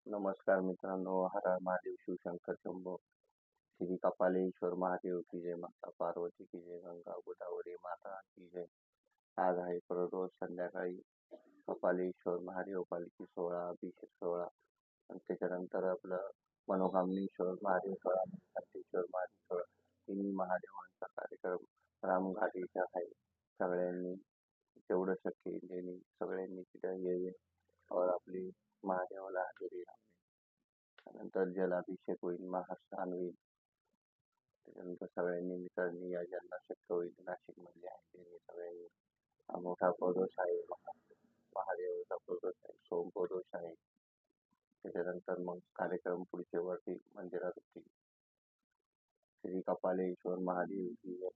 नमस्कार मित्रांनो, हर हर महादेव, शिवशंकर शंभो. श्री कपालेश्वर महादेव की जय, माता पार्वती की जय, गंगा गोदावरी माता की जय. आज आहे रोज संध्याकाळी कपालेश्वर महादेव पालखी सोहळा, अभिषेक सोहळा आणि त्याच्यानंतर आपलं मनोकामनेश्वर महादेव सोहळा, मणिकंठेश्वर महादेव सोहळा, तिन्ही महादेवांचा कार्यक्रम रामघाट इथे आहे. सगळ्यांनी जेवढं शक्य आहे त्यांनी सगळ्यांनी तिथे यावे और आपली महादेवाला हजेरी लावणे. नंतर जलाभिषेक होईल, महास्नान होईल. त्याच्यानंतर सगळ्यांनी मित्रांनी या, ज्यांना शक्य होईल नाशिकमध्ये आहे त्यांनी सगळ्यांनी. हा मोठा प्रदोष आहे, महादेवाचा प्रदोष आहे, सोम प्रदोष आहे. त्याच्यानंतर मग कार्यक्रम पुढचे वरती मंदिरात होतील. श्री कपालेश्वर महादेव की जय.